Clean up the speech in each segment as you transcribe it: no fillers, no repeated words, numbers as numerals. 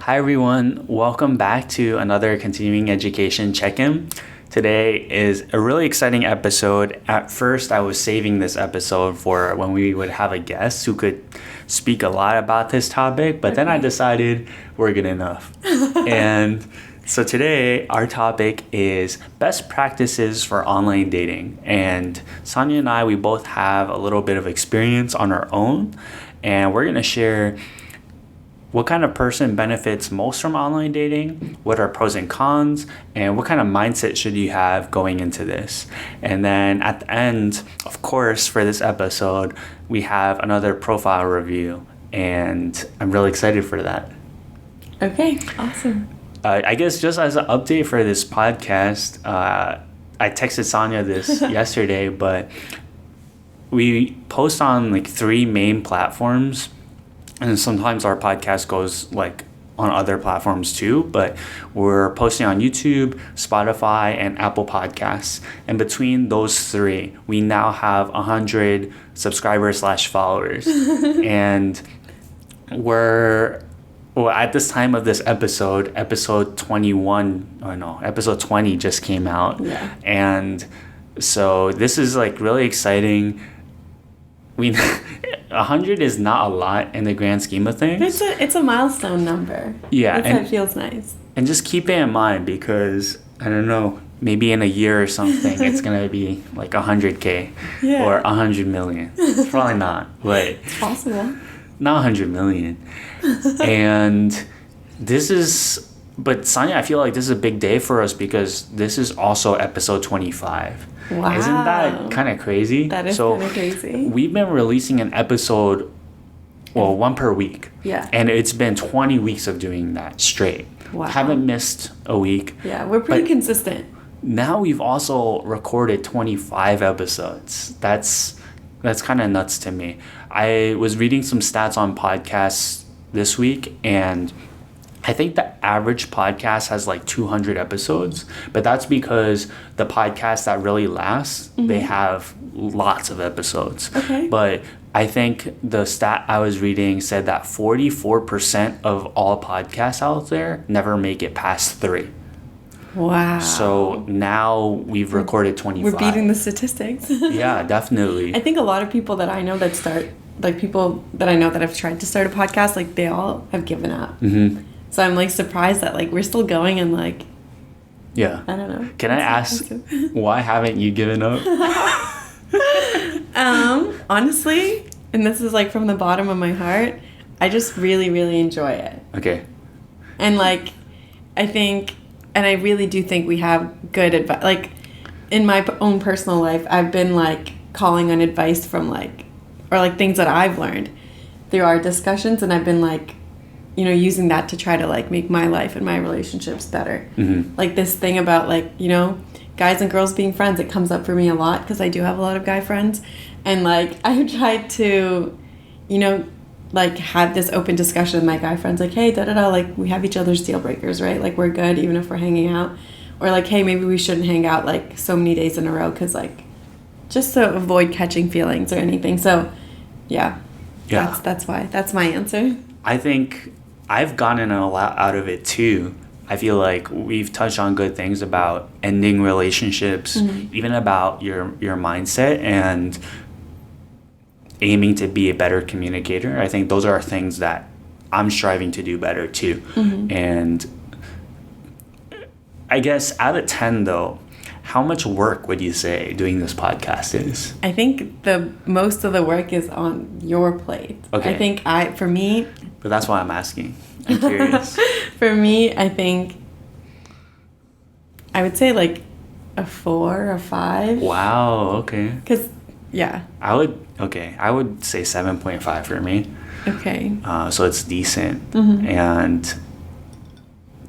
Hi everyone, welcome back to another continuing education check-in. Today is a really exciting episode. At first, I was saving this episode for when we would have a guest who could speak a lot about this topic, but then I decided we're good enough. And so today, our topic is best practices for online dating. And Sania and I, we both have a little bit of experience on our own, and we're going to share what kind of person benefits most from online dating, what are pros and cons, and what kind of mindset should you have going into this. And then at the end, of course, for this episode, we have another profile review, and I'm really excited for that. Okay, awesome. I guess just as an update for this podcast, I texted Sania this yesterday, but we post on like 3 main platforms. And sometimes our podcast goes like on other platforms too, but we're posting on YouTube, Spotify, and Apple Podcasts. And between those 3, we now have 100 subscribers / followers. And at this time of this episode 20 just came out. Yeah. And so this is like really exciting. 100 is not a lot in the grand scheme of things. It's a milestone number. Yeah. It feels nice. And just keep it in mind because, I don't know, maybe in a year or something, it's going to be like 100K or 100 million. Probably not, but it's possible. Not 100 million. And but Sania, I feel like this is a big day for us because this is also episode 25. Wow. Isn't that kind of crazy? That is kind of crazy. We've been releasing an episode, one per week. Yeah. And it's been 20 weeks of doing that straight. Wow. Haven't missed a week. Yeah, we're pretty consistent. Now we've also recorded 25 episodes. That's kind of nuts to me. I was reading some stats on podcasts this week, and I think the average podcast has like 200 episodes, but that's because the podcasts that really last, they have lots of episodes. Okay. But I think the stat I was reading said that 44% of all podcasts out there never make it past 3. Wow. So now we've recorded 25. We're beating the statistics. Yeah, definitely. I think a lot of people that I know that have tried to start a podcast, like they all have given up. Mm-hmm. So I'm like surprised that like we're still going and like, yeah. I don't know. Can I ask, why haven't you given up? Honestly, and this is like from the bottom of my heart, I just really, really enjoy it. Okay. And like, I think, and I really do think we have good advice. Like in my own personal life, I've been like calling on advice from like, or like things that I've learned through our discussions. And I've been like, using that to try to like make my life and my relationships better. Mm-hmm. Like this thing about like, guys and girls being friends, it comes up for me a lot because I do have a lot of guy friends. And like, I've tried to, like have this open discussion with my guy friends, like, hey, like we have each other's deal breakers, right? Like we're good even if we're hanging out. Or like, hey, maybe we shouldn't hang out like so many days in a row because just to avoid catching feelings or anything. So yeah. That's why. That's my answer. I think I've gotten a lot out of it too. I feel like we've touched on good things about ending relationships, even about your mindset and aiming to be a better communicator. I think those are things that I'm striving to do better too. And I guess out of 10 though, how much work would you say doing this podcast is? I think the most of the work is on your plate. Okay. I think for me... But that's why I'm asking. I'm curious. For me, I think I would say like a 4 or 5. Wow, okay. Because, yeah. I would say 7.5 for me. Okay. So it's decent. And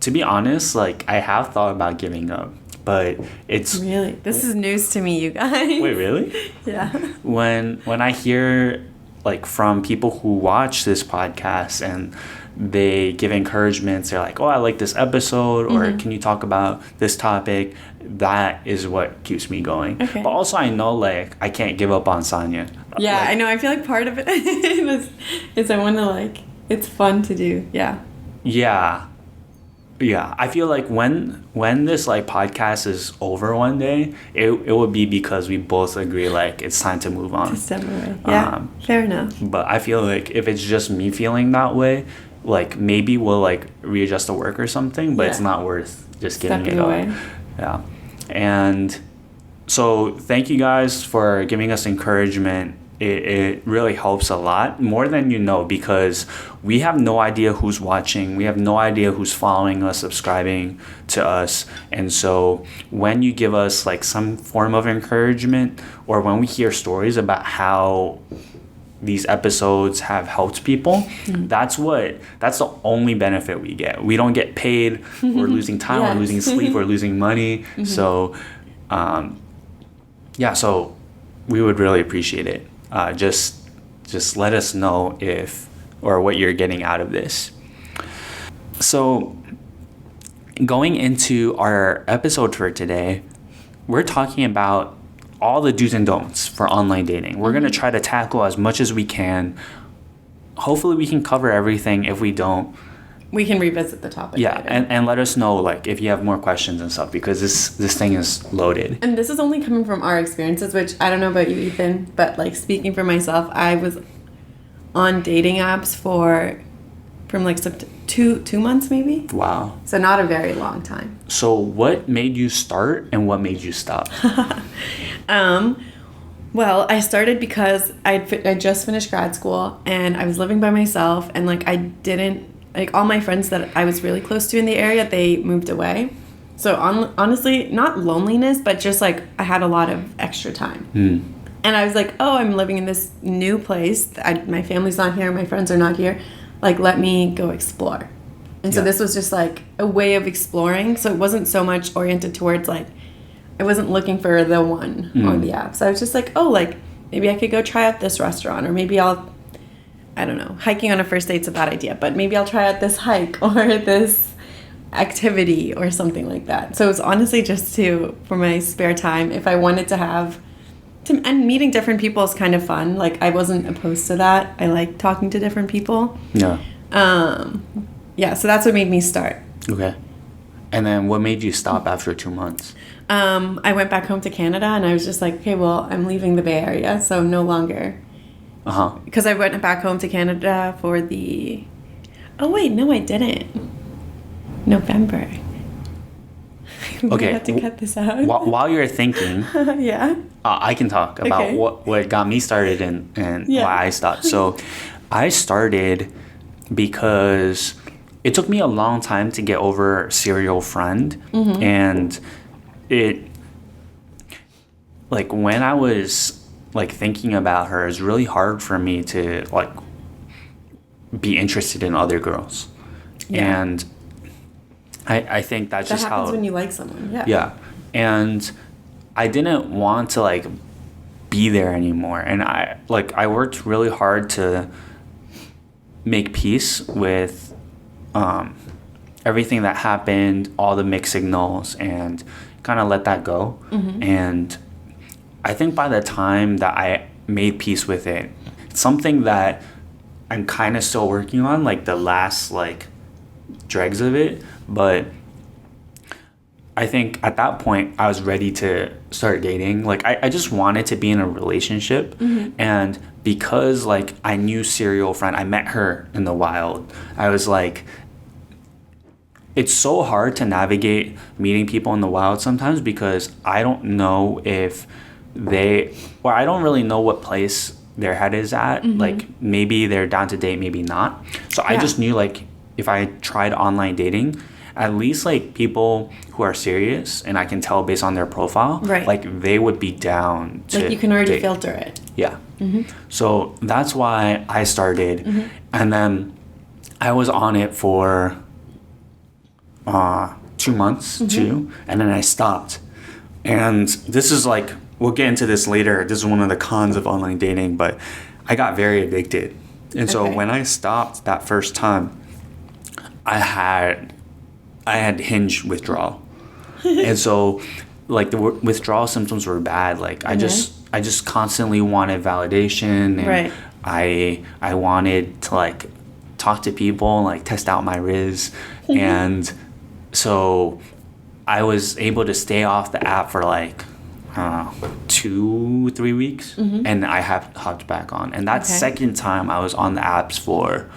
to be honest, like I have thought about giving up, but it's... Really? This is news to me, you guys. Wait, really? Yeah. When I hear like from people who watch this podcast and they give encouragements, they're like, oh, I like this episode, or can you talk about this topic? That is what keeps me going. Okay. But also I know like I can't give up on Sania. Yeah, like, I know. I feel like part of it is I want to like, it's fun to do. Yeah. Yeah. Yeah, I feel like when this like podcast is over one day, it would be because we both agree like it's time to move on. To step away. Yeah, fair enough. But I feel like if it's just me feeling that way, like maybe we'll like readjust the work or something, but it's not worth just giving Stepping it away. up. Yeah. And so thank you guys for giving us encouragement. It really helps a lot, more than you know, because we have no idea who's watching. We have no idea who's following us, subscribing to us. And so when you give us like some form of encouragement, or when we hear stories about how these episodes have helped people, that's the only benefit we get. We don't get paid. We're losing time. Yes. We're losing sleep. We're losing money. So so we would really appreciate it. Just let us know if or what you're getting out of this. So going into our episode for today, we're talking about all the do's and don'ts for online dating. We're going to try to tackle as much as we can. Hopefully we can cover everything. If we don't, we can revisit the topic later. and let us know like if you have more questions and stuff, because this thing is loaded. And this is only coming from our experiences, which I don't know about you, Ethan, but like speaking for myself, I was on dating apps from like 2 months maybe. Wow. So not a very long time. So what made you start and what made you stop? Well, I started because I just finished grad school and I was living by myself, and like I didn't, like all my friends that I was really close to in the area, they moved away. So honestly, not loneliness, but just like I had a lot of extra time. And I was like, oh, I'm living in this new place. My family's not here. My friends are not here. Like, let me go explore. And so this was just like a way of exploring. So it wasn't so much oriented towards like, I wasn't looking for the one on the app. So I was just like, oh, like maybe I could go try out this restaurant, or maybe I don't know, hiking on a first date's a bad idea, but maybe I'll try out this hike or this activity or something like that. So it's honestly just for my spare time, if I wanted to and meeting different people is kind of fun. Like I wasn't opposed to that. I like talking to different people. Yeah. So that's what made me start. Okay. And then what made you stop after 2 months? I went back home to Canada and I was just like, okay, well, I'm leaving the Bay Area, so no longer. Because I went back home to Canada for oh wait, no, I didn't. November. Okay. We have to cut this out. While you're thinking, yeah. I can talk about what got me started and why I stopped. So I started because it took me a long time to get over serial friend. And it, like when I was like thinking about her, it's really hard for me to like be interested in other girls. And I think that's just how that happens when you like someone. Yeah. And I didn't want to like be there anymore. And I worked really hard to make peace with everything that happened, all the mixed signals, and kind of let that go. And I think by the time that I made peace with it, it's something that I'm kind of still working on, like the last like dregs of it. But I think at that point I was ready to start dating. Like I just wanted to be in a relationship. And because like I knew serial friend, I met her in the wild. I was like, it's so hard to navigate meeting people in the wild sometimes, because I don't know if I don't really know what place their head is at. Like maybe they're down to date, maybe not. So I just knew like if I tried online dating, at least like people who are serious, and I can tell based on their profile, like they would be down to like you can already date. filter it. Yeah. So that's why I started. And then I was on it for 2 months too, and then I stopped. And this is like, we'll get into this later, this is one of the cons of online dating, but I got very addicted. And so when I stopped that first time, I had hinge withdrawal. And so like the withdrawal symptoms were bad. Like I just constantly wanted validation, and I wanted to like talk to people, like test out my Riz. And so I was able to stay off the app for like 2-3 weeks, and I have hopped back on. And that second time I was on the apps for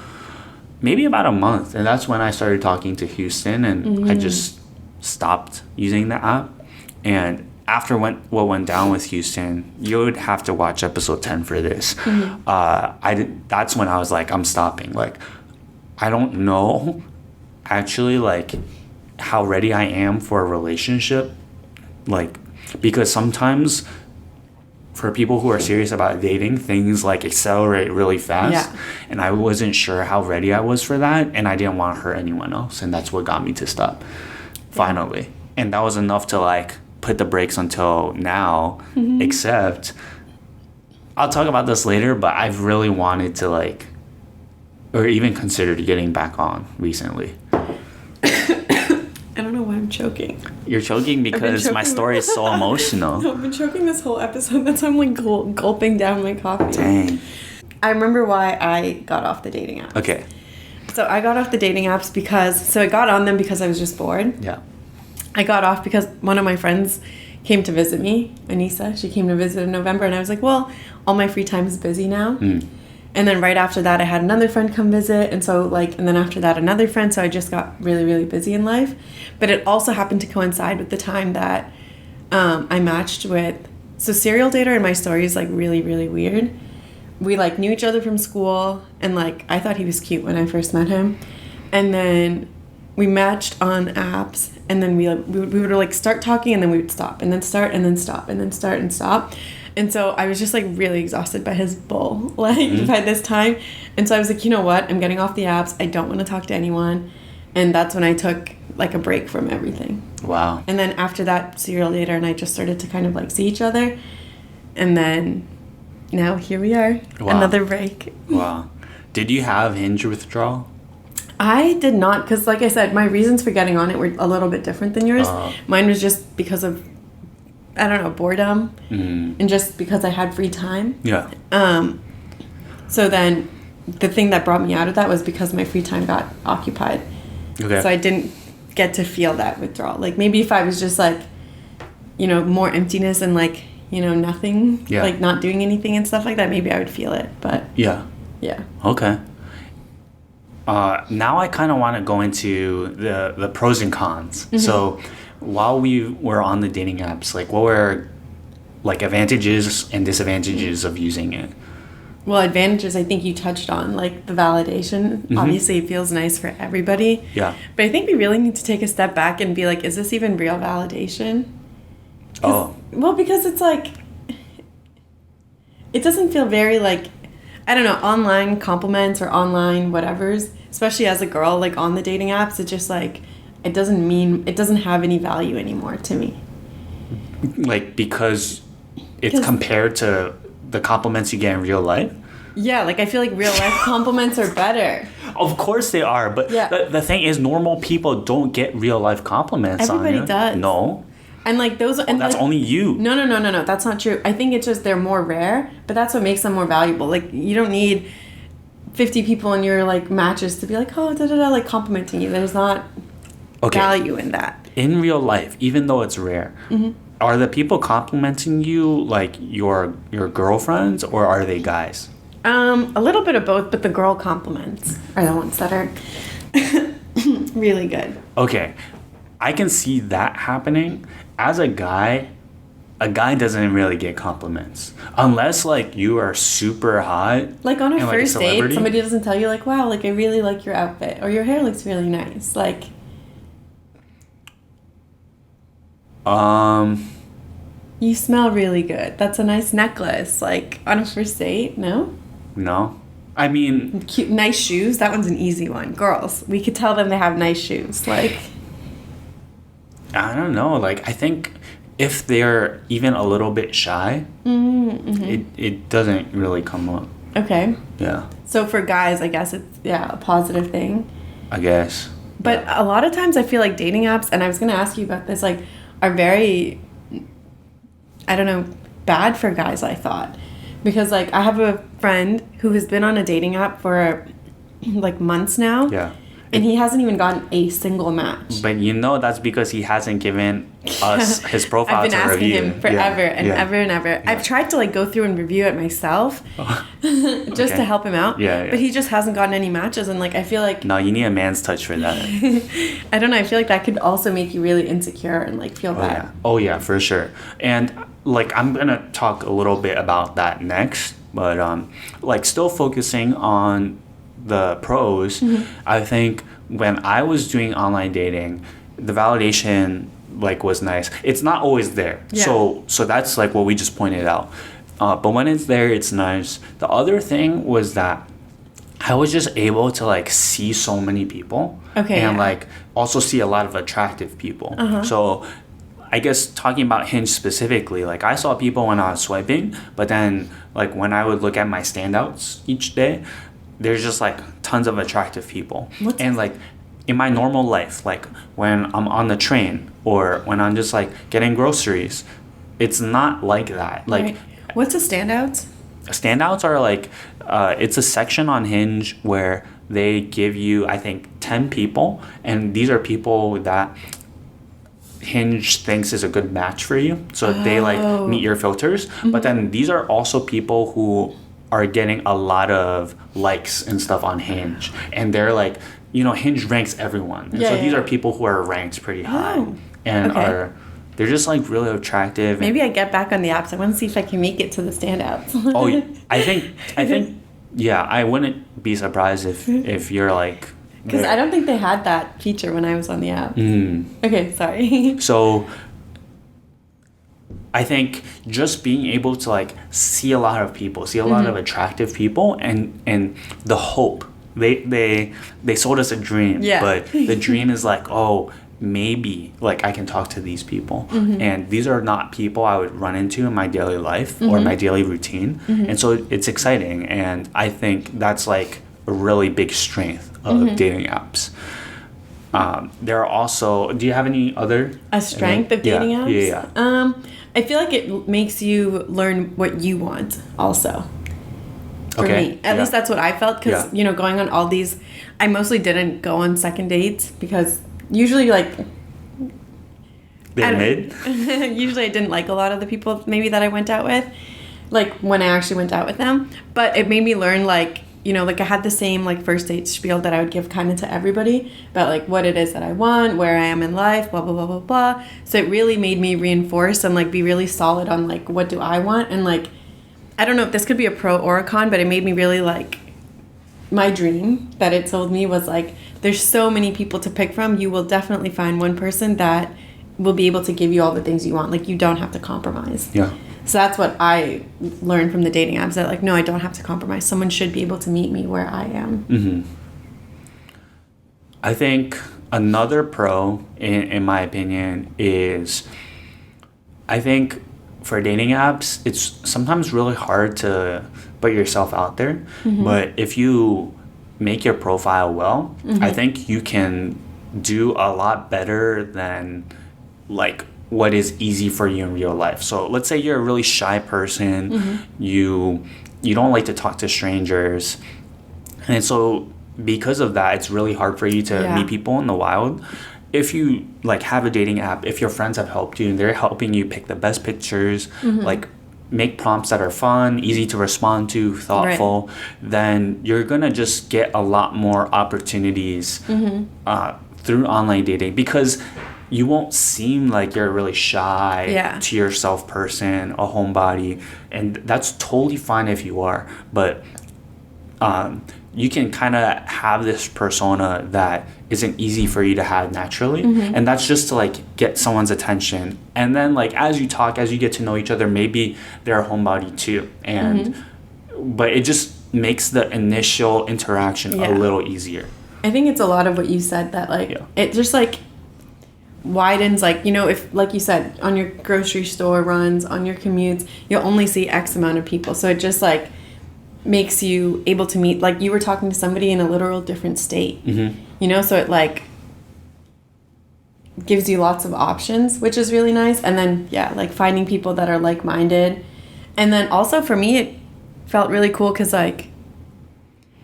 maybe about a month, and that's when I started talking to Houston, and I just stopped using the app. And after what went down with Houston, you would have to watch episode 10 for this. That's when I was like, I'm stopping. Like, I don't know actually like how ready I am for a relationship, like, because sometimes for people who are serious about dating, things like accelerate really fast. And I wasn't sure how ready I was for that, and I didn't want to hurt anyone else, and that's what got me to stop finally. And that was enough to like put the brakes until now. Except I'll talk about this later, but I've really wanted to like, or even considered getting back on recently. I don't know why I'm choking. You're choking because my story is so emotional. No, I've been choking this whole episode. That's why I'm like gulping down my coffee. Dang. I remember why I got off the dating apps. Okay. So I got off the dating apps I got on them because I was just bored. Yeah. I got off because one of my friends came to visit me, Anissa. She came to visit in November, and I was like, well, all my free time is busy now. And then right after that, I had another friend come visit. And so and then after that, another friend. So I just got really, really busy in life. But it also happened to coincide with the time that I matched with, so Serial Dater in my story is like really, really weird. We like knew each other from school, and like I thought he was cute when I first met him. And then we matched on apps, and then we would like start talking, and then we would stop, and then start, and then stop, and then start and stop. And so I was just like really exhausted by his bull, like by this time. And so I was like, you know what? I'm getting off the apps. I don't want to talk to anyone. And that's when I took like a break from everything. Wow. And then after that, Serial Dater and I just started to kind of like see each other. And then now here we are. Wow. Another break. Wow. Did you have Hinge withdrawal? I did not, because like I said, my reasons for getting on it were a little bit different than yours. Mine was just because of, I don't know, boredom, and just because I had free time. Yeah. So then the thing that brought me out of that was because my free time got occupied. Okay. So I didn't get to feel that withdrawal. Like maybe if I was just like, you know, more emptiness and like, you know, nothing, like not doing anything and stuff like that, maybe I would feel it. But yeah. Okay. Now I kind of want to go into the pros and cons. So while we were on the dating apps, like what were like advantages and disadvantages of using it? Well, advantages I think you touched on, like the validation. Obviously it feels nice for everybody. Yeah. But I think we really need to take a step back and be like, is this even real validation? Well, because it's like, it doesn't feel very like, I don't know, online compliments or online whatevers, especially as a girl, like on the dating apps, it's just like, it doesn't have any value anymore to me. Like, because it's compared to the compliments you get in real life? Yeah, like I feel like real life compliments are better. Of course they are, but the thing is, normal people don't get real life compliments. Everybody does. No. And like those, and that's like, only you. No, that's not true. I think it's just they're more rare, but that's what makes them more valuable. Like you don't need 50 people in your like matches to be like, oh, like complimenting you. There's not value in that. In real life, even though it's rare, are the people complimenting you like your girlfriends, or are they guys? A little bit of both, but the girl compliments are the ones that are really good. Okay, I can see that happening. As a guy doesn't really get compliments unless like you are super hot. Like on a first date, somebody doesn't tell you like, wow, like I really like your outfit, or your hair looks really nice. Like, you smell really good. That's a nice necklace. Like on a first date, no? No. I mean, cute, nice shoes. That one's an easy one. Girls, we could tell them they have nice shoes. Like, I don't know. Like, I think if they're even a little bit shy, it doesn't really come up. Okay. Yeah. So for guys, I guess it's a positive thing. I guess. But a lot of times I feel like dating apps, and I was going to ask you about this, like, are very, I don't know, bad for guys, I thought. Because, like, I have a friend who has been on a dating app for like months now. Yeah. And he hasn't even gotten a single match. But that's because he hasn't given us his profile I've been to asking review. him forever and ever and ever. Yeah. I've tried to like go through and review it myself just to help him out. Yeah. But he just hasn't gotten any matches, and like I feel like No, you need a man's touch for that. I don't know. I feel like that could also make you really insecure and like feel bad. Yeah. Oh yeah, for sure. And like I'm gonna talk a little bit about that next, but like still focusing on the pros, I think when I was doing online dating, the validation like was nice. It's not always there. Yeah. So that's like what we just pointed out. But when it's there, it's nice. The other thing was that I was just able to like see so many people. Okay. And like also see a lot of attractive people. So I guess talking about Hinge specifically, like I saw people when I was swiping, but then like when I would look at my standouts each day, there's just like tons of attractive people. And like in my normal life, like when I'm on the train or when I'm just like getting groceries, it's not like that. Like Right. What's the standouts? Standouts are like it's a section on Hinge where they give you, I think, 10 people, and these are people that Hinge thinks is a good match for you. So they like meet your filters. But then these are also people who are getting a lot of likes and stuff on Hinge, and they're like, Hinge ranks everyone. And so these are people who are ranked pretty high and they're just like really attractive. Maybe I get back on the apps. I want to see if I can make it to the standouts. I think yeah, I wouldn't be surprised if you're like, because I don't think they had that feature when I was on the app. Okay, sorry. So I think just being able to like see a lot of people, see a lot of attractive people, and the hope, they sold us a dream, but the dream is like, oh, maybe like I can talk to these people, and these are not people I would run into in my daily life or my daily routine, and so it's exciting, and I think that's like a really big strength of dating apps. There are also, do you have any other strength of dating apps? Yeah. I feel like it makes you learn what you want also. For me. At least that's what I felt, because going on all these, I mostly didn't go on second dates because usually like they're mid. Usually I didn't like a lot of the people maybe that I went out with, like when I actually went out with them. But it made me learn like, like I had the same like first date spiel that I would give kind of to everybody about like what it is that I want, where I am in life, blah, blah, blah, blah, blah. So it really made me reinforce and like be really solid on like what do I want. And like, I don't know if this could be a pro or a con, but it made me really like, my dream that it told me was like, there's so many people to pick from. You will definitely find one person that will be able to give you all the things you want. Like you don't have to compromise. Yeah. So that's what I learned from the dating apps, that like, no, I don't have to compromise. Someone should be able to meet me where I am. I think another pro, in my opinion, is I think for dating apps, it's sometimes really hard to put yourself out there. But if you make your profile well, I think you can do a lot better than like what is easy for you in real life. So let's say you're a really shy person, you don't like to talk to strangers, and so because of that, it's really hard for you to meet people in the wild. If you like have a dating app, if your friends have helped you and they're helping you pick the best pictures, like make prompts that are fun, easy to respond to, thoughtful, then you're gonna just get a lot more opportunities through online dating, because you won't seem like you're a really shy to yourself person, a homebody, and that's totally fine if you are, but you can kind of have this persona that isn't easy for you to have naturally, and that's just to like get someone's attention. And then like as you talk, as you get to know each other, maybe they're a homebody too, and but it just makes the initial interaction a little easier. I think it's a lot of what you said, that like it just like widens, like, if like you said, on your grocery store runs, on your commutes, you'll only see X amount of people, so it just like makes you able to meet, like you were talking to somebody in a literal different state, so it like gives you lots of options, which is really nice. And then like finding people that are like-minded. And then also for me, it felt really cool because like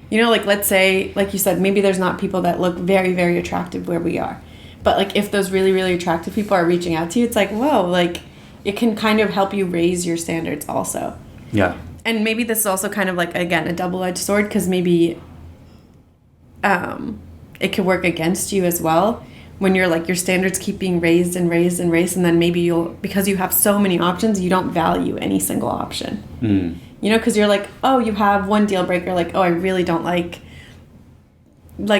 You know, like let's say, like you said, maybe there's not people that look very, very attractive where we are. But like if those really, really attractive people are reaching out to you, it's like, whoa, like it can kind of help you raise your standards also. Yeah. And maybe this is also kind of like, again, a double-edged sword, because maybe it could work against you as well when you're like your standards keep being raised and raised and raised, and then maybe you'll, because you have so many options, you don't value any single option. You know, because you're like, oh, you have one deal breaker, like, oh, I really don't like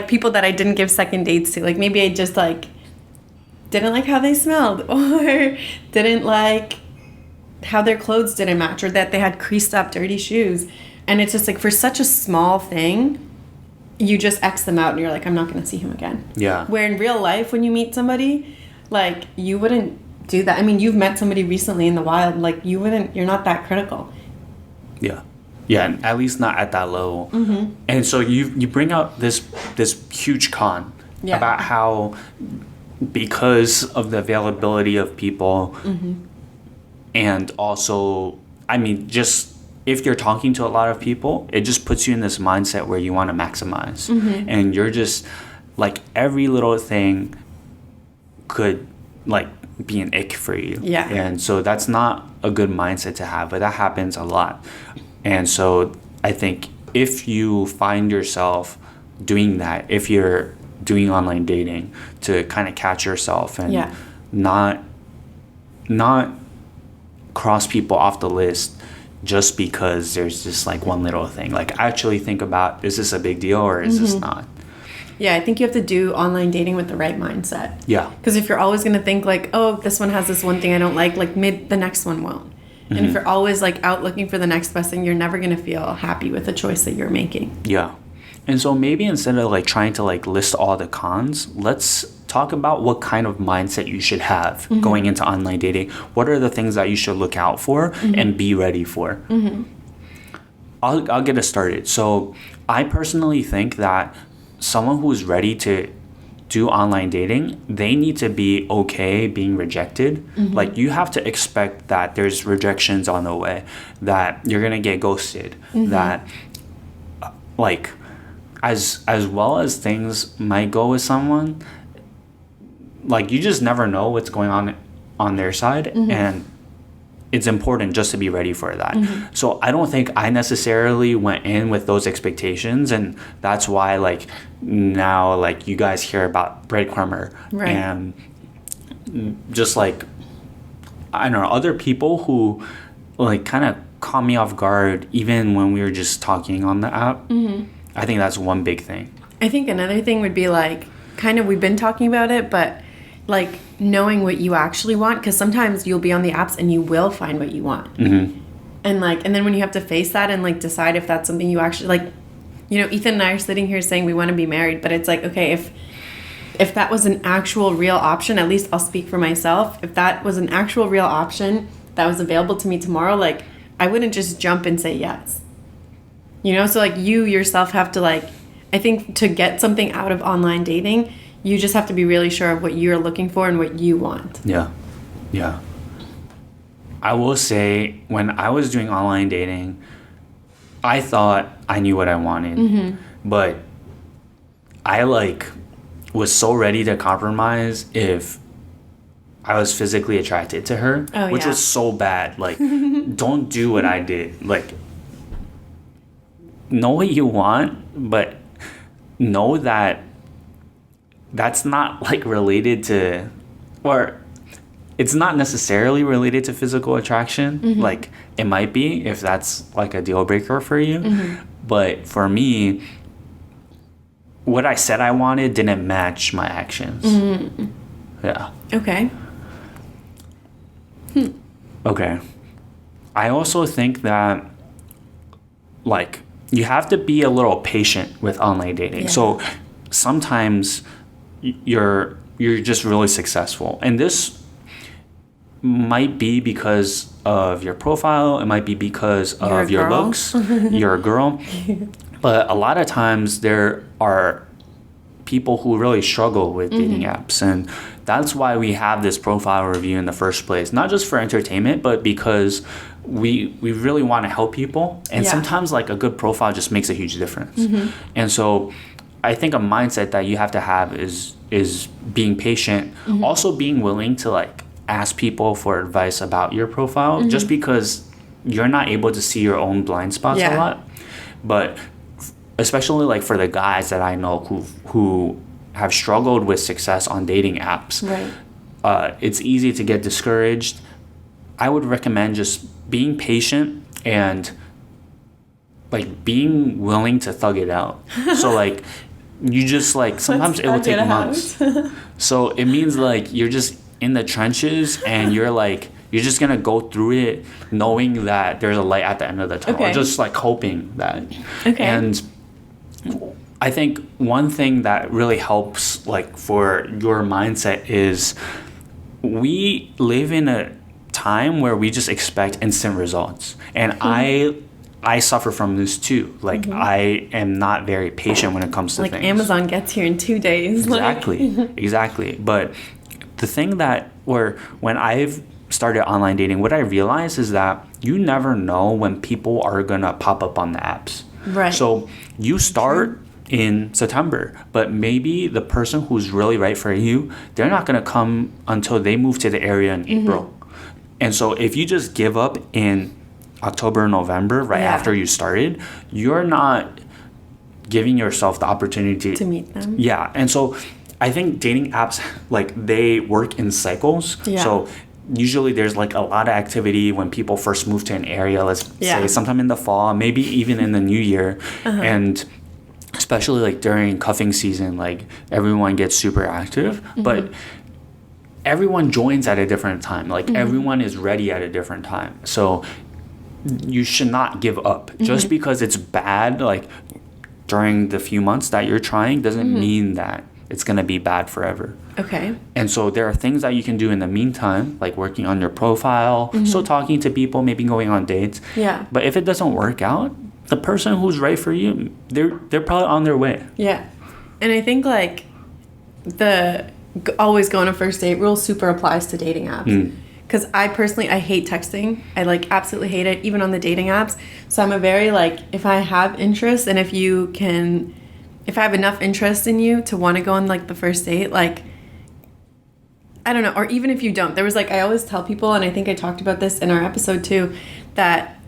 people that I didn't give second dates to. Like maybe I just like didn't like how they smelled, or didn't like how their clothes didn't match, or that they had creased up dirty shoes. And it's just like for such a small thing, you just X them out and you're like, I'm not going to see him again. Yeah. Where in real life, when you meet somebody, like you wouldn't do that. I mean, you've met somebody recently in the wild, like you're not that critical. Yeah. Yeah, at least not at that level. And so you bring up this huge con about how, because of the availability of people, and also, I mean, just if you're talking to a lot of people, it just puts you in this mindset where you want to maximize. And you're just like, every little thing could like be an ick for you. Yeah. And so that's not a good mindset to have, but that happens a lot. And so I think if you find yourself doing that, if you're doing online dating, to kind of catch yourself and not cross people off the list just because there's just like one little thing. Like actually think about, is this a big deal or is this not? Yeah, I think you have to do online dating with the right mindset. Yeah. Because if you're always going to think like, oh, this one has this one thing I don't like the next one won't. And if you're always like out looking for the next best thing, you're never going to feel happy with the choice that you're making. Yeah. And so maybe instead of like trying to like list all the cons, let's talk about what kind of mindset you should have going into online dating. What are the things that you should look out for and be ready for? I'll get us started. So I personally think that someone who's ready to do online dating, they need to be okay being rejected. Like you have to expect that there's rejections on the way, that you're gonna get ghosted, that like as well as things might go with someone, like you just never know what's going on their side, and it's important just to be ready for that. So I don't think I necessarily went in with those expectations, and that's why like now like you guys hear about breadcrumber and just like, I don't know, other people who like kind of caught me off guard even when we were just talking on the app. I think that's one big thing. I think another thing would be like, kind of, we've been talking about it, but like knowing what you actually want, because sometimes you'll be on the apps and you will find what you want. And like, and then when you have to face that and like decide if that's something you actually like, you know, Ethan and I are sitting here saying we want to be married, but it's like, okay, if that was an actual real option, at least I'll speak for myself, if that was an actual real option that was available to me tomorrow, like I wouldn't just jump and say yes. You know, so like you yourself have to like, I think to get something out of online dating, you just have to be really sure of what you're looking for and what you want. Yeah. Yeah. I will say, when I was doing online dating, I thought I knew what I wanted, but I like was so ready to compromise if I was physically attracted to her, which was so bad. Like, don't do what I did. Like, know what you want, but know that that's not like related to, or it's not necessarily related to physical attraction. Like it might be if that's like a deal breaker for you, but for me, what I said I wanted didn't match my actions. Yeah. Okay. Okay. I also think that like you have to be a little patient with online dating. So sometimes you're just really successful, and this might be because of your profile, it might be because of your looks. You're a girl. But a lot of times there are people who really struggle with dating apps, and that's why we have this profile review in the first place, not just for entertainment, but because we really want to help people, and sometimes like a good profile just makes a huge difference. And so I think a mindset that you have to have is being patient, also being willing to like ask people for advice about your profile, just because you're not able to see your own blind spots a lot. But especially like for the guys that I know who have struggled with success on dating apps, it's easy to get discouraged. I would recommend just being patient and like being willing to thug it out. So like you just like sometimes it will take months. So it means like you're just in the trenches and you're just gonna go through it knowing that there's a light at the end of the tunnel, or just like hoping that. And I think one thing that really helps like for your mindset is we live in a time where we just expect instant results, and I suffer from this too. Like I am not very patient when it comes to like things. Amazon gets here in 2 days. Exactly. But the thing when I've started online dating, what I realized is that you never know when people are gonna pop up on the apps. So you start in September, but maybe the person who's really right for you, they're not gonna come until they move to the area in April. And so if you just give up in October, November, after you started, you're not giving yourself the opportunity to meet them. And so I think dating apps, like they work in cycles. So usually there's like a lot of activity when people first move to an area, let's say sometime in the fall, maybe even in the new year. And especially like during cuffing season, like everyone gets super active, but everyone joins at a different time. Like everyone is ready at a different time. So you should not give up. Just because it's bad, like during the few months that you're trying, doesn't mean that it's going to be bad forever. And so there are things that you can do in the meantime, like working on your profile, still talking to people, maybe going on dates. But if it doesn't work out, the person who's right for you, they're probably on their way. And I think like the always go on a first date rule super applies to dating apps. Because I hate texting. I like absolutely hate it, even on the dating apps. So I'm a very like, if I have interest and if I have enough interest in you to want to go on like the first date, like, I don't know, or even if you don't, there was like, I always tell people, and I think I talked about this in our episode too, that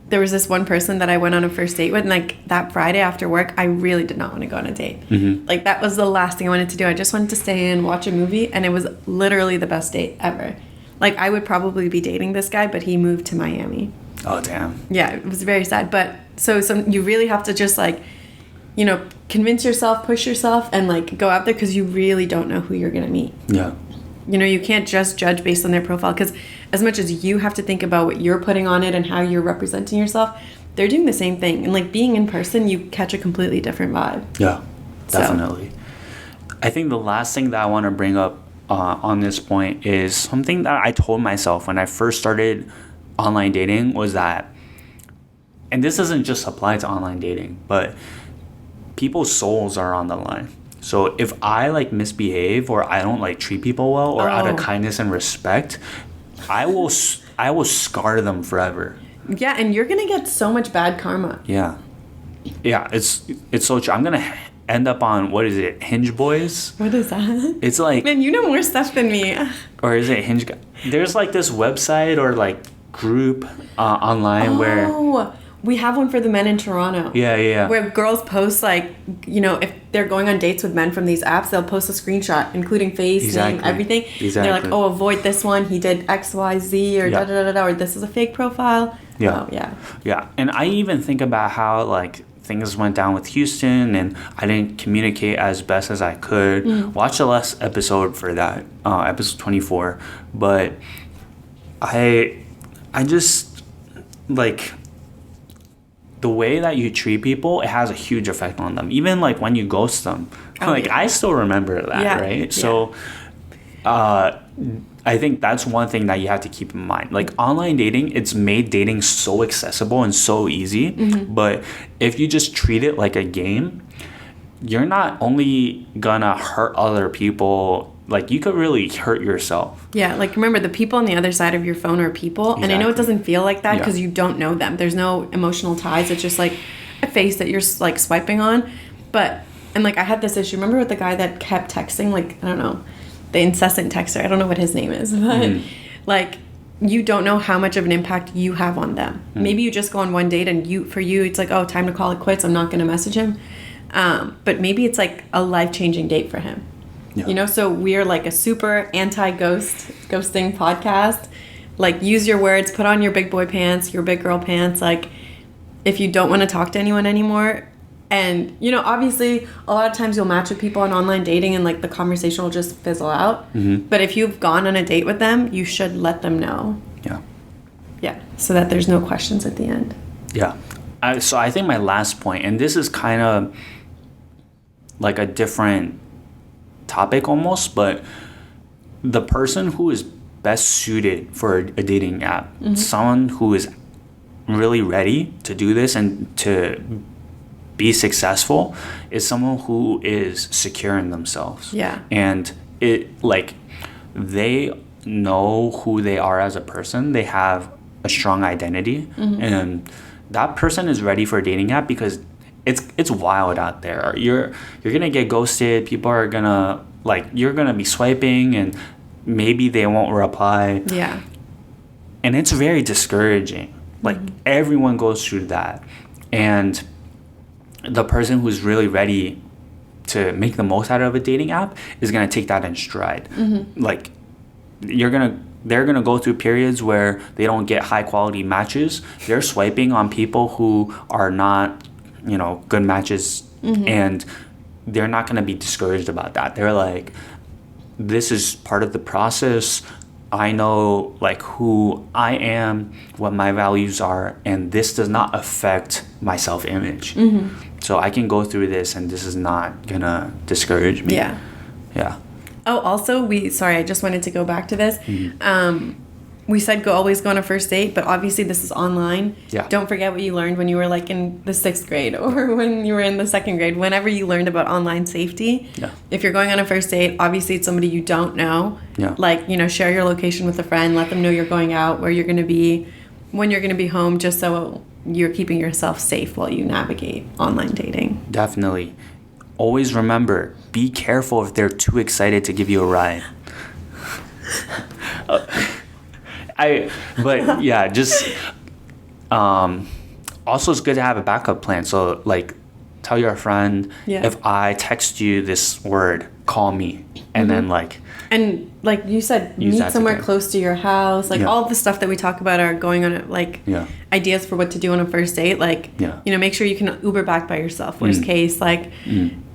there was this one person that I went on a first date with, and like that Friday after work, I really did not want to go on a date. Like that was the last thing I wanted to do. I just wanted to stay in, watch a movie, and it was literally the best date ever. Like I would probably be dating this guy, but he moved to Miami. Oh, damn. Yeah, it was very sad. But so you really have to just like, you know, convince yourself, push yourself, and like go out there because you really don't know who you're going to meet. You know, you can't just judge based on their profile, because as much as you have to think about what you're putting on it and how you're representing yourself, they're doing the same thing. And like being in person, you catch a completely different vibe. Yeah, definitely. So. I think the last thing that I want to bring up on this point is something that I told myself when I first started online dating was that, and this doesn't just apply to online dating, but people's souls are on the line. So if I like misbehave or I don't like treat people well or out of kindness and respect, I will scar them forever. Yeah, and you're gonna get so much bad karma. Yeah, it's so true. I'm gonna end up on, what is it, Hinge Boys? What is that? It's like, man, you know more stuff than me. Or is it Hinge? There's like this website or like group online where. We have one for the men in Toronto. Yeah. Where girls post, like, you know, if they're going on dates with men from these apps, they'll post a screenshot, including face, name, everything. They're like, oh, avoid this one. He did X, Y, Z, or da-da-da-da, or this is a fake profile. Yeah. And I even think about how, like, things went down with Houston and I didn't communicate as best as I could. Watch the last episode for that, episode 24. But I just, like... the way that you treat people, it has a huge effect on them. Even like when you ghost them, I still remember that, right? So, I think that's one thing that you have to keep in mind. Like online dating, it's made dating so accessible and so easy. But if you just treat it like a game, you're not only gonna hurt other people like you could really hurt yourself. Yeah, like remember the people on the other side of your phone are people, and I know it doesn't feel like that because you don't know them. There's no emotional ties. It's just like a face that you're like swiping on. But and like I had this issue. Remember with the guy that kept texting, like I don't know, the incessant texter. I don't know what his name is, but like you don't know how much of an impact you have on them. Maybe you just go on one date and for you it's like, oh, time to call it quits. I'm not going to message him. But maybe it's like a life-changing date for him. Yeah. You know, so we're like a super ghosting podcast. Like, use your words, put on your big boy pants, your big girl pants. Like, if you don't want to talk to anyone anymore. And, you know, obviously, a lot of times you'll match with people on online dating and, like, the conversation will just fizzle out. But if you've gone on a date with them, you should let them know. Yeah. Yeah, so that there's no questions at the end. Yeah. So I think my last point, and this is kind of like a different topic almost, but the person who is best suited for a dating app, someone who is really ready to do this and to be successful, is someone who is secure in themselves. Yeah. And it like they know who they are as a person. They have a strong identity, and that person is ready for a dating app because it's wild out there. You're gonna get ghosted. People are gonna you're gonna be swiping and maybe they won't reply. Yeah. And it's very discouraging. Like everyone goes through that. And the person who's really ready to make the most out of a dating app is gonna take that in stride. Like they're gonna go through periods where they don't get high quality matches. They're swiping on people who are not, you know, good matches, and they're not gonna be discouraged about that. They're like, this is part of the process. I know like who I am, what my values are, and this does not affect my self-image. So I can go through this and this is not gonna discourage me. Yeah. Yeah. Oh, also, I just wanted to go back to this. We said always go on a first date, but obviously this is online. Yeah. Don't forget what you learned when you were like in the 6th grade or when you were in the 2nd grade, whenever you learned about online safety. Yeah. If you're going on a first date, obviously it's somebody you don't know. Yeah. Like, you know, share your location with a friend, let them know you're going out, where you're going to be, when you're going to be home, just so you're keeping yourself safe while you navigate online dating. Definitely. Always remember, be careful if they're too excited to give you a ride. But yeah, just also it's good to have a backup plan. So like, tell your friend, if I text you this word, call me, and then like. And like you said, meet somewhere close to your house. Like all the stuff that we talk about are going on like ideas for what to do on a first date. Like you know, make sure you can Uber back by yourself. Worst case, like.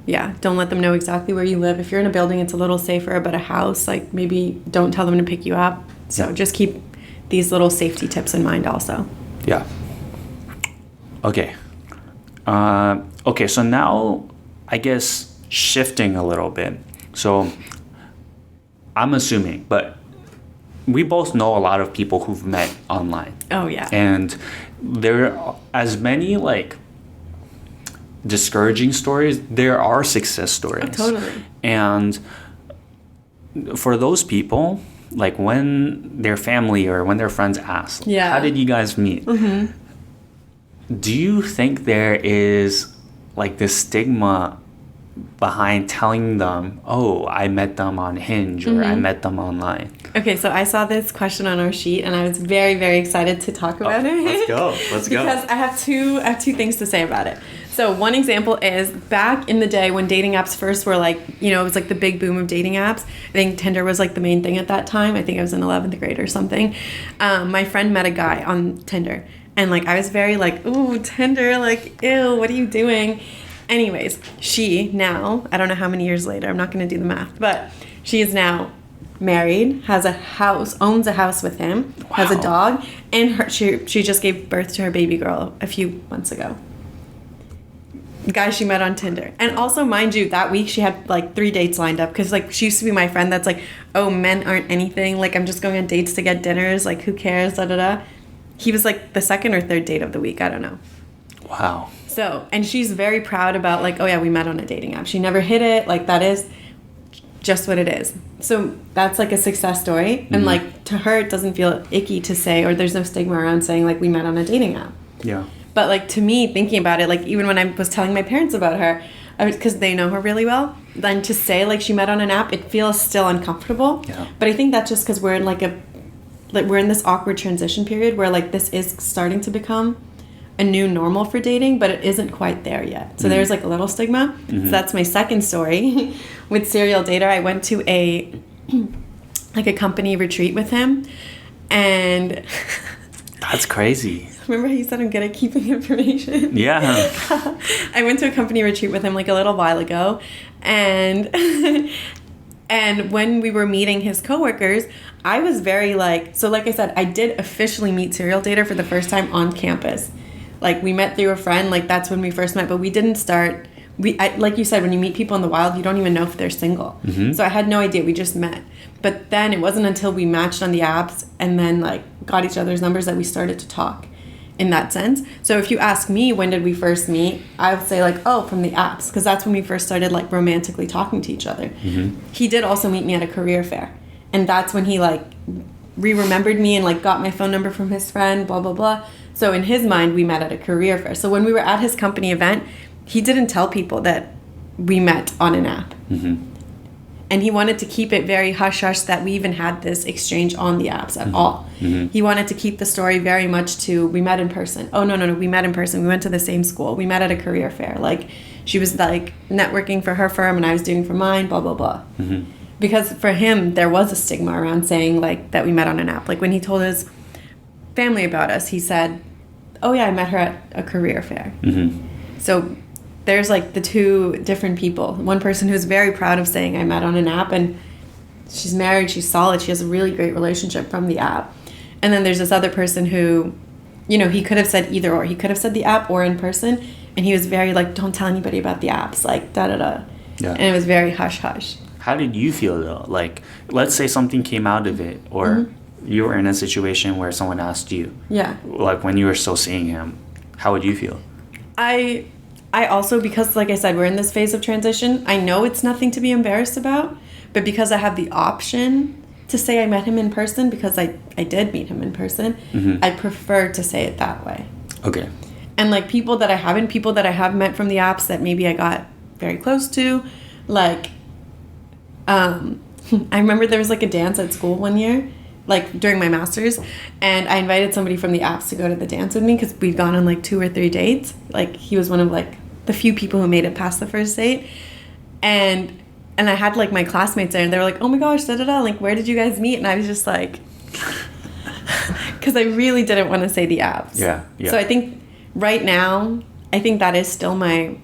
Yeah, don't let them know exactly where you live. If you're in a building, it's a little safer, but a house, like maybe don't tell them to pick you up. So just keep these little safety tips in mind also. Yeah. Okay. Okay, so now I guess shifting a little bit. So I'm assuming, but we both know a lot of people who've met online. Oh, yeah. And there are as many like discouraging stories, there are success stories. Oh, totally. And for those people, like when their family or when their friends ask, how did you guys meet? Do you think there is like this stigma behind telling them, oh, I met them on Hinge or I met them online? Okay, so I saw this question on our sheet and I was very, very excited to talk about it. Let's go. Because I have two things to say about it. So one example is back in the day when dating apps first were like, you know, it was like the big boom of dating apps. I think Tinder was like the main thing at that time. I think I was in 11th grade or something. My friend met a guy on Tinder and like I was very like, ooh, Tinder, like, ew, what are you doing? Anyways, she now, I don't know how many years later, I'm not going to do the math, but she is now married, has a house, owns a house with him, has a dog, and she just gave birth to her baby girl a few months ago. Guy she met on Tinder. And also, mind you, that week she had like 3 dates lined up because like she used to be my friend that's like, oh, men aren't anything. Like I'm just going on dates to get dinners. Like who cares? Da da da. He was like the 2nd or 3rd date of the week. I don't know. Wow. So, and she's very proud about like, oh yeah, we met on a dating app. She never hid it. Like that is just what it is. So that's like a success story. And like to her, it doesn't feel icky to say, or there's no stigma around saying like we met on a dating app. Yeah. But like to me, thinking about it, like even when I was telling my parents about her, because they know her really well, then to say like she met on an app, it feels still uncomfortable. Yeah. But I think that's just because we're in we're in this awkward transition period where like this is starting to become a new normal for dating, but it isn't quite there yet. So there's like a little stigma. So that's my second story. With Serial Dater, I went to a company retreat with him, and that's crazy. Remember how you said I'm good at keeping information? Yeah. I went to a company retreat with him like a little while ago, and and when we were meeting his coworkers, I was very like I said, I did officially meet Serial Dater for the first time on campus. Like we met through a friend, like that's when we first met, but we didn't start. Like you said, when you meet people in the wild, you don't even know if they're single. So I had no idea. We just met. But then it wasn't until we matched on the apps and then like got each other's numbers that we started to talk in that sense. So if you ask me, when did we first meet? I would say like, oh, from the apps, because that's when we first started like romantically talking to each other. He did also meet me at a career fair. And that's when he like re-remembered me and like got my phone number from his friend, blah, blah, blah. So in his mind, we met at a career fair. So when we were at his company event, he didn't tell people that we met on an app. And he wanted to keep it very hush-hush that we even had this exchange on the apps at all. He wanted to keep the story very much to, we met in person. Oh, no, we met in person. We went to the same school. We met at a career fair. Like, she was, like, networking for her firm and I was doing for mine, blah, blah, blah. Because for him, there was a stigma around saying, like, that we met on an app. Like, when he told his family about us, he said, oh, yeah, I met her at a career fair. So there's like the two different people. One person who's very proud of saying I met on an app and she's married, she's solid, she has a really great relationship from the app. And then there's this other person who, you know, he could have said either or. He could have said the app or in person. And he was very like, don't tell anybody about the apps, like da-da-da. Yeah. And it was very hush-hush. How did you feel though? Like, let's say something came out of it or you were in a situation where someone asked you. Yeah. Like when you were still seeing him, how would you feel? I also, because like I said, we're in this phase of transition, I know it's nothing to be embarrassed about, but because I have the option to say I met him in person, because I did meet him in person, I prefer to say it that way. Okay. And like people that I have met from the apps that maybe I got very close to, like, I remember there was like a dance at school one year, like during my master's, and I invited somebody from the apps to go to the dance with me because we'd gone on like 2 or 3 dates. Like he was one of like the few people who made it past the first date, and I had like my classmates there and they were like, oh my gosh, da-da-da, like where did you guys meet? And I was just like, because I really didn't want to say the apps. Yeah. So I think right now, I think that is still my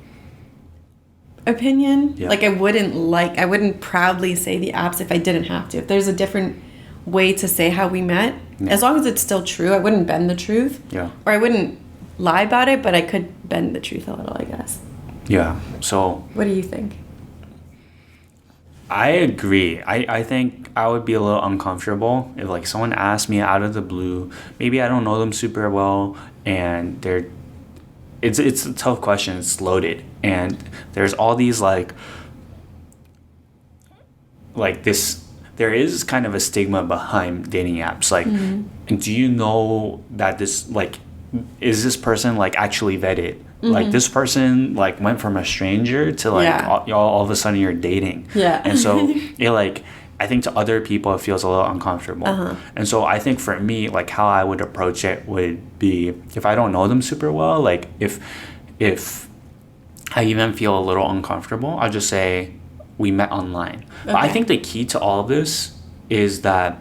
opinion. Yeah. Like I wouldn't proudly say the apps if I didn't have to. If there's a different way to say how we met, as long as it's still true, I wouldn't bend the truth. Yeah. Or I wouldn't lie about it, but I could bend the truth a little, I guess. Yeah. So what do you think? I agree. I think I would be a little uncomfortable if like someone asked me out of the blue. Maybe I don't know them super well and it's a tough question. It's loaded. And there's all these like this, there is kind of a stigma behind dating apps. Like, do you know that this, like, is this person like actually vetted? Like this person like went from a stranger to like all of a sudden you're dating. Yeah. And so it like, I think to other people it feels a little uncomfortable. And so I think for me, like how I would approach it would be if I don't know them super well, like if I even feel a little uncomfortable, I'll just say we met online. Okay. But I think the key to all of this is that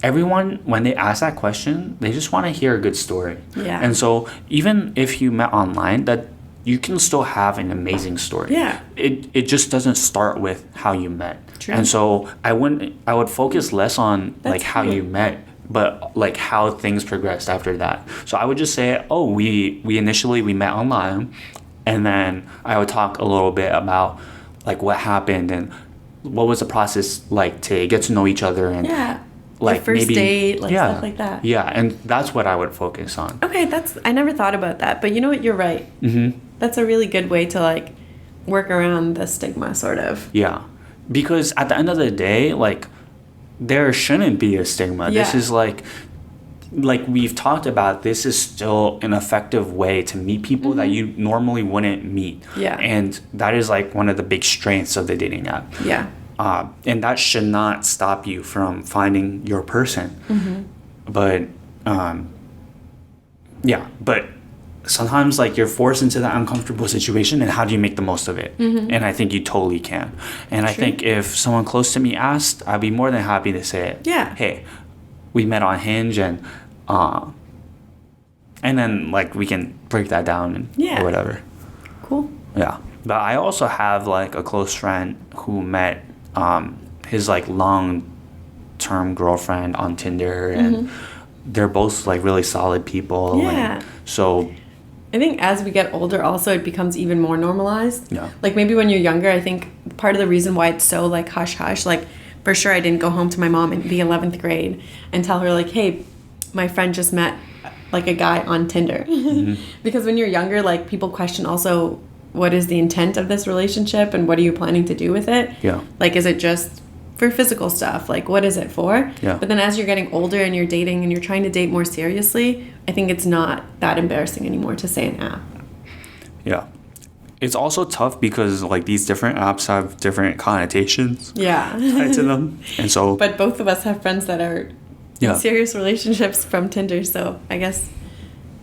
everyone, when they ask that question, they just want to hear a good story. Yeah. And so even if you met online, that you can still have an amazing story. Yeah. It just doesn't start with how you met. True. And so I would focus less on like how you met, but like how things progressed after that. So I would just say, oh, we initially met online, and then I would talk a little bit about like what happened and what was the process like to get to know each other and like first maybe date, like stuff like that. Yeah, and that's what I would focus on. Okay, I never thought about that, but you know what? You're right. That's a really good way to like work around the stigma, sort of. Yeah. Because at the end of the day, like, there shouldn't be a stigma. Yeah. This is like we've talked about, this is still an effective way to meet people that you normally wouldn't meet. Yeah. And that is like one of the big strengths of the dating app. Yeah. And that should not stop you from finding your person. But but sometimes like you're forced into that uncomfortable situation, and how do you make the most of it? And I think you totally can. And I think if someone close to me asked, I'd be more than happy to say it. Yeah. Hey, we met on Hinge, and then like we can break that down and or whatever. Cool. Yeah. But I also have like a close friend who met his like long-term girlfriend on Tinder, and they're both like really solid people. Yeah. And so I think as we get older also it becomes even more normalized. Yeah. Like maybe when you're younger, I think part of the reason why it's so like hush hush, like for sure I didn't go home to my mom in the 11th grade and tell her like, hey, my friend just met like a guy on Tinder. Because when you're younger, like people question also, what is the intent of this relationship and what are you planning to do with it? Yeah. Like, is it just for physical stuff? Like, what is it for? Yeah. But then as you're getting older and you're dating and you're trying to date more seriously, I think it's not that embarrassing anymore to say an app. Yeah. It's also tough because like these different apps have different connotations tied to them. And so But both of us have friends that are in serious relationships from Tinder, so I guess.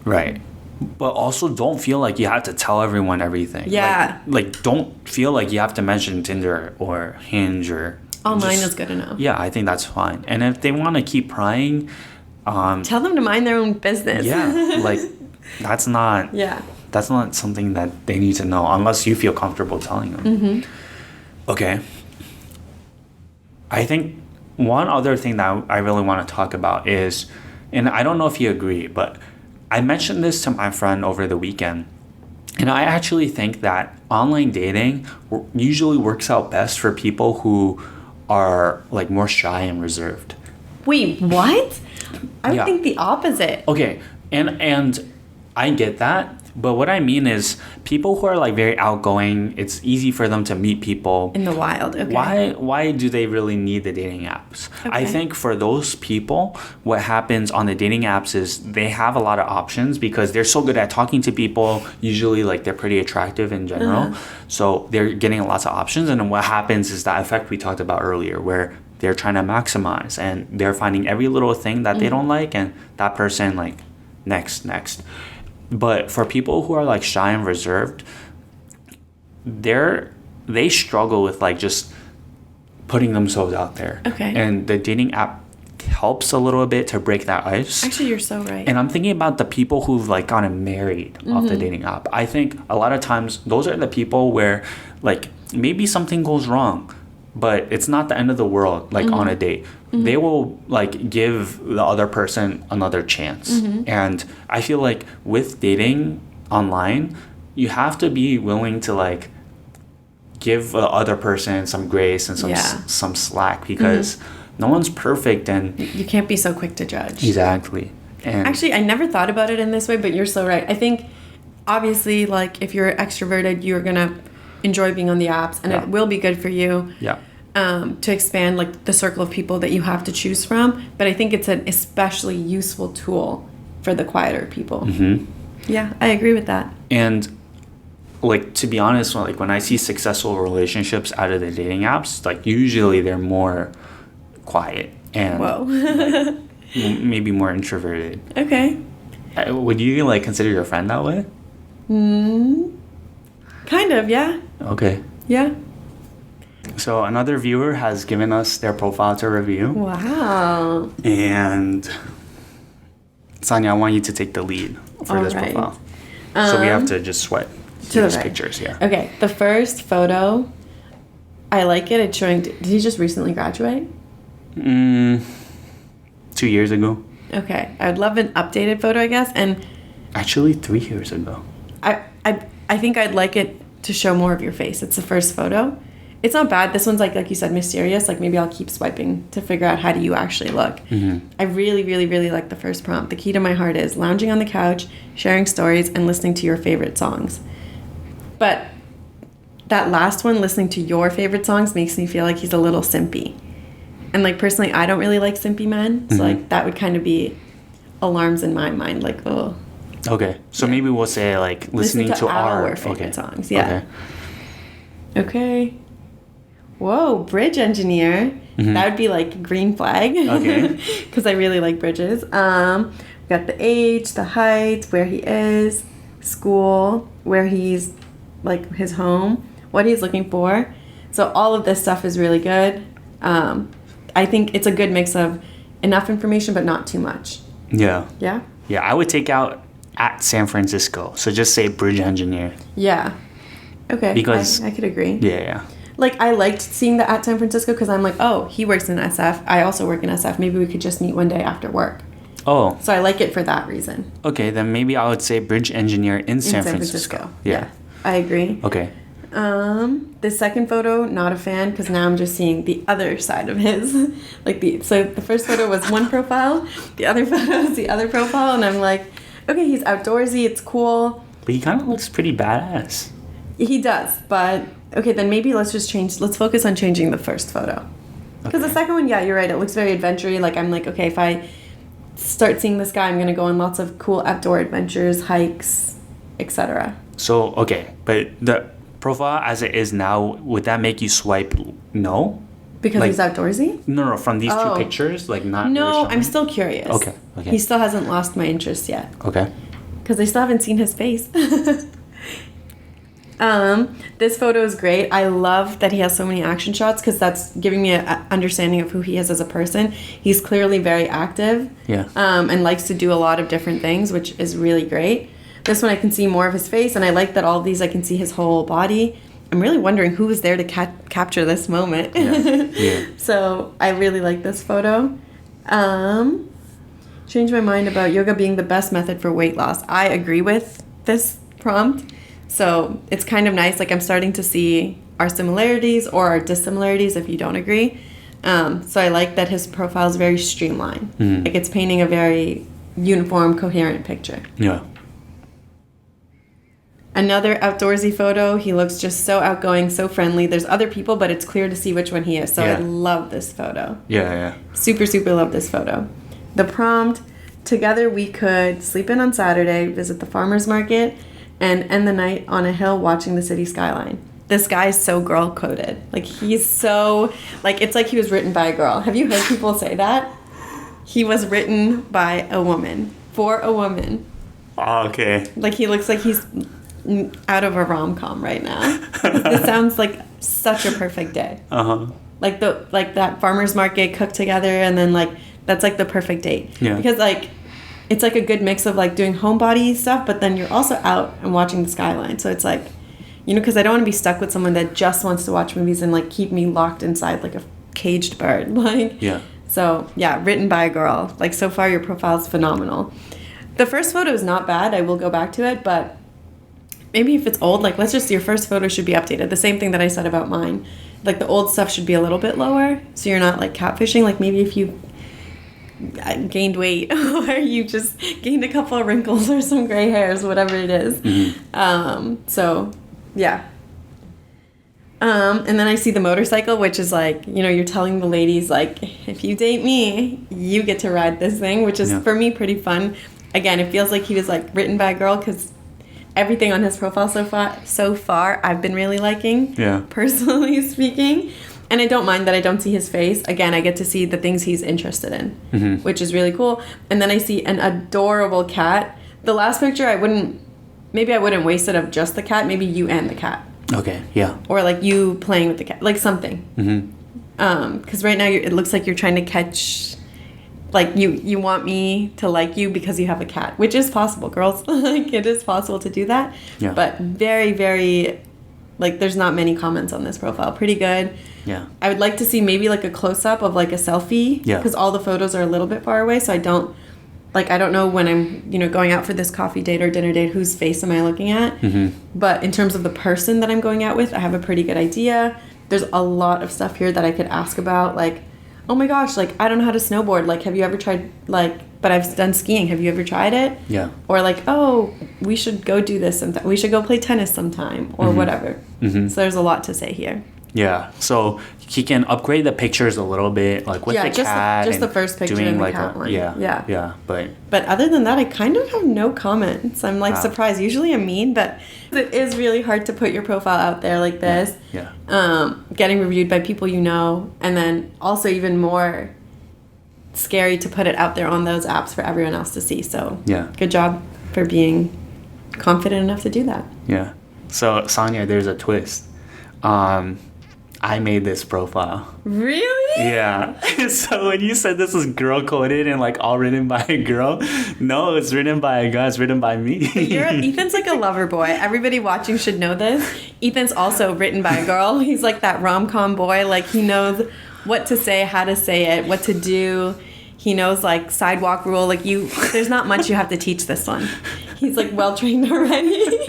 Right. But also don't feel like you have to tell everyone everything. Yeah. Like don't feel like you have to mention Tinder or Hinge or online is good enough. Yeah, I think that's fine. And if they want to keep prying, tell them to mind their own business. Yeah. Like that's not that's not something that they need to know unless you feel comfortable telling them. Okay. I think one other thing that I really want to talk about is, and I don't know if you agree, but I mentioned this to my friend over the weekend, and I actually think that online dating usually works out best for people who are like more shy and reserved. Wait, what? I would think the opposite. Okay, and I get that, but what I mean is people who are like very outgoing, it's easy for them to meet people in the wild. Okay. Why do they really need the dating apps? Okay. I think for those people, what happens on the dating apps is they have a lot of options because they're so good at talking to people. Usually like they're pretty attractive in general. So they're getting lots of options, and then what happens is that effect we talked about earlier where they're trying to maximize and they're finding every little thing that they don't like, and that person like next. But for people who are like shy and reserved, they struggle with like just putting themselves out there. Okay. And the dating app helps a little bit to break that ice. Actually, you're so right. And I'm thinking about the people who've like gotten married off the dating app. I think a lot of times those are the people where like maybe something goes wrong, but it's not the end of the world like on a date. They will like give the other person another chance. And I feel like with dating online, you have to be willing to like give the other person some grace and some slack because no one's perfect, and you can't be so quick to judge. Exactly. And actually, I never thought about it in this way, but you're so right. I think obviously like if you're extroverted, you're gonna enjoy being on the apps, and it will be good for you. Yeah. To expand like the circle of people that you have to choose from, but I think it's an especially useful tool for the quieter people. Yeah, I agree with that. And like to be honest, like when I see successful relationships out of the dating apps, like usually they're more quiet and like, maybe more introverted. Okay. Would you like consider your friend that way? Kind of, yeah. Okay. Yeah. So another viewer has given us their profile to review. Wow. And Sania, I want you to take the lead for this profile. So we have to just sweat through these pictures here. Okay, the first photo, I like it. It's showing, did he just recently graduate? 2 years ago. Okay, I'd love an updated photo, I guess. And actually 3 years ago. I think I'd like it to show more of your face. It's the first photo. It's not bad. This one's like you said, mysterious. Like maybe I'll keep swiping to figure out how do you actually look. I really, really, really like the first prompt. The key to my heart is lounging on the couch, sharing stories, and listening to your favorite songs. But that last one, listening to your favorite songs, makes me feel like he's a little simpy. And, like, personally, I don't really like simpy men. So, like, that would kind of be alarms in my mind. Like, oh. Okay. So maybe we'll say, like, listening to our favorite songs. Yeah. Okay. Whoa, bridge engineer. That would be, like, green flag. Okay. Because I really like bridges. We got the age, the height, where he is, school, where he's, like, his home, what he's looking for. So all of this stuff is really good. I think it's a good mix of enough information but not too much. Yeah. Yeah? Yeah, I would take out at San Francisco. So just say bridge engineer. Yeah. Okay. Because I could agree. Yeah. Like, I liked seeing the at San Francisco because I'm like, oh, he works in SF. I also work in SF. Maybe we could just meet one day after work. Oh. So I like it for that reason. Okay, then maybe I would say bridge engineer in San Francisco. Yeah. I agree. Okay. The second photo, not a fan, because now I'm just seeing the other side of his. So the first photo was one profile, the other photo is the other profile, and I'm like, okay, he's outdoorsy, it's cool. But he kind of looks pretty badass. He does, but okay, then maybe let's focus on changing the first photo. Because the second one, yeah, you're right, it looks very adventure-y. Like, I'm like, okay, if I start seeing this guy, I'm going to go on lots of cool outdoor adventures, hikes, etc. So, okay, but the profile as it is now, would that make you swipe no? Because like, he's outdoorsy? No, from these two pictures, like not. No, really I'm still curious. Okay. He still hasn't lost my interest yet. Okay. Because I still haven't seen his face. This photo is great. I love that he has so many action shots because that's giving me an understanding of who he is as a person. He's clearly very active. Yeah. And likes to do a lot of different things, which is really great. This one I can see more of his face, and I like that all of these I can see his whole body. I'm really wondering who was there to capture this moment. Yeah. So I really like this photo. Change my mind about yoga being the best method for weight loss. I agree with this prompt. So it's kind of nice. Like, I'm starting to see our similarities or our dissimilarities if you don't agree. So I like that his profile is very streamlined. Like, it's painting a very uniform, coherent picture. Yeah. Another outdoorsy photo. He looks just so outgoing, so friendly. There's other people, but it's clear to see which one he is. So I love this photo. Yeah. Super, super love this photo. The prompt, together we could sleep in on Saturday, visit the farmer's market, and end the night on a hill watching the city skyline. This guy is so girl-coded. Like, he's so... Like, it's like he was written by a girl. Have you heard people say that? He was written by a woman. For a woman. Oh, okay. Like, he looks like he's out of a rom-com right now. This sounds like such a perfect day. Uh-huh. Like that farmer's market cooked together, and then, like, that's like the perfect date. Yeah. Because, like, it's like a good mix of, like, doing homebody stuff, but then you're also out and watching the skyline. So it's like, you know, because I don't want to be stuck with someone that just wants to watch movies and, like, keep me locked inside like a caged bird. Like, yeah. So yeah, written by a girl. Like, so far your profile is phenomenal. The first photo is not bad. I will go back to it, but maybe if it's old, like, your first photo should be updated. The same thing that I said about mine. Like, the old stuff should be a little bit lower, so you're not, like, catfishing. Like, maybe if you gained weight or you just gained a couple of wrinkles or some gray hairs, whatever it is. So, yeah. And then I see the motorcycle, which is like, you know, you're telling the ladies, like, if you date me, you get to ride this thing, which is, for me, pretty fun. Again, it feels like he was, like, written by a girl because everything on his profile so far I've been really liking, personally speaking. And I don't mind that I don't see his face. Again, I get to see the things he's interested in, which is really cool. And then I see an adorable cat. The last picture, I wouldn't waste it of just the cat. Maybe you and the cat. Okay, yeah. Or, like, you playing with the cat. Like, something. Because right now it looks like you're trying to catch... Like, you want me to like you because you have a cat. Which is possible, girls. Like, it is possible to do that. Yeah. But very, very... Like, there's not many comments on this profile. Pretty good. Yeah. I would like to see maybe, like, a close-up of, like, a selfie. Yeah. Because all the photos are a little bit far away, so I don't know when I'm, you know, going out for this coffee date or dinner date, whose face am I looking at. But in terms of the person that I'm going out with, I have a pretty good idea. There's a lot of stuff here that I could ask about. Like, oh my gosh, like, I don't know how to snowboard. Like, have you ever tried, like, but I've done skiing. Have you ever tried it? Yeah. Or like, oh, we should go do this sometime. We should go play tennis sometime or whatever. So there's a lot to say here. Yeah. So he can upgrade the pictures a little bit, like with the cat. Just the first picture doing and the like cat one. Yeah. But other than that, I kind of have no comments. I'm like surprised. Usually I'm mean, but it is really hard to put your profile out there like this. Yeah. Getting reviewed by people you know, and then also even more scary to put it out there on those apps for everyone else to see. So yeah, good job for being confident enough to do that. Yeah. So Sania, there's a twist. I made this profile. Really? Yeah. So when you said this was girl coded and like all written by a girl, no, it's written by a guy. It's written by me. Ethan's like a lover boy. Everybody watching should know this. Ethan's also written by a girl. He's like that rom-com boy. Like he knows what to say, how to say it, what to do. He knows like sidewalk rule. Like there's not much you have to teach this one. He's like well trained already.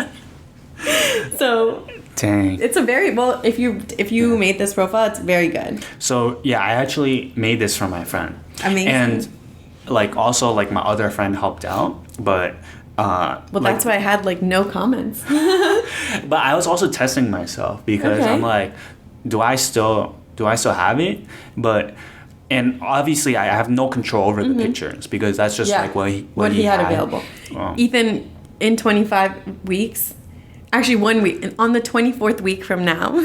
So. Dang. It's a very well. If you made this profile, it's very good. So yeah, I actually made this for my friend. Amazing. And like also like my other friend helped out, but well, that's why I had like no comments. But I was also testing myself because I'm like, do I still have it? And obviously I have no control over the pictures because that's just like what he had available. Ethan, in 25 weeks. Actually, 1 week. And on the 24th week from now,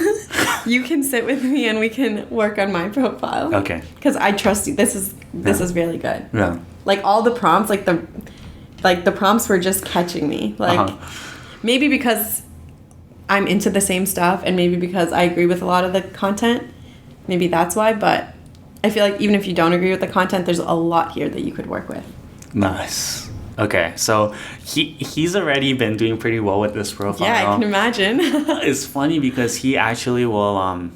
you can sit with me and we can work on my profile. Okay. Because I trust you. This is really good. Yeah. Like all the prompts, like the prompts were just catching me. Like maybe because I'm into the same stuff and maybe because I agree with a lot of the content. Maybe that's why. But I feel like even if you don't agree with the content, there's a lot here that you could work with. Nice. Okay, so he's already been doing pretty well with this profile. Yeah, I can imagine. It's funny because he actually will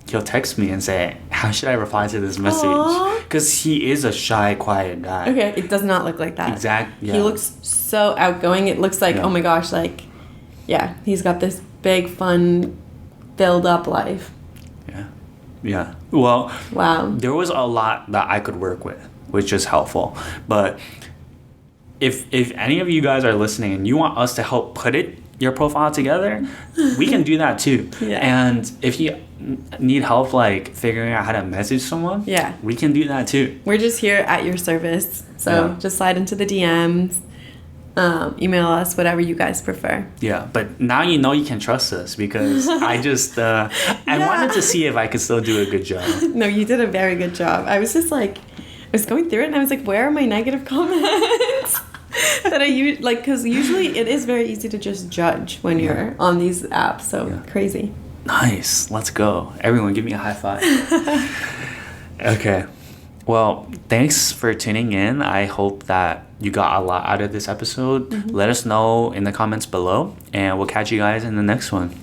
he'll text me and say, how should I reply to this message? Because he is a shy, quiet guy. Okay, it does not look like that. Exactly. Yeah. He looks so outgoing. It looks like, oh my gosh, like, yeah, he's got this big, fun, filled up life. Yeah. Well, wow. There was a lot that I could work with, which is helpful. But if any of you guys are listening and you want us to help put your profile together, we can do that too. Yeah. And if you need help like figuring out how to message someone, we can do that too. We're just here at your service. So just slide into the DMs, email us, whatever you guys prefer. Yeah, but now you know you can trust us because I just I wanted to see if I could still do a good job. No, you did a very good job. I was just like, I was going through it and I was like, where are my negative comments? That I use, like, because usually it is very easy to just judge when you're on these apps. So crazy. Nice. Let's go. Everyone, give me a high five. Okay. Well, thanks for tuning in. I hope that you got a lot out of this episode. Let us know in the comments below, and we'll catch you guys in the next one.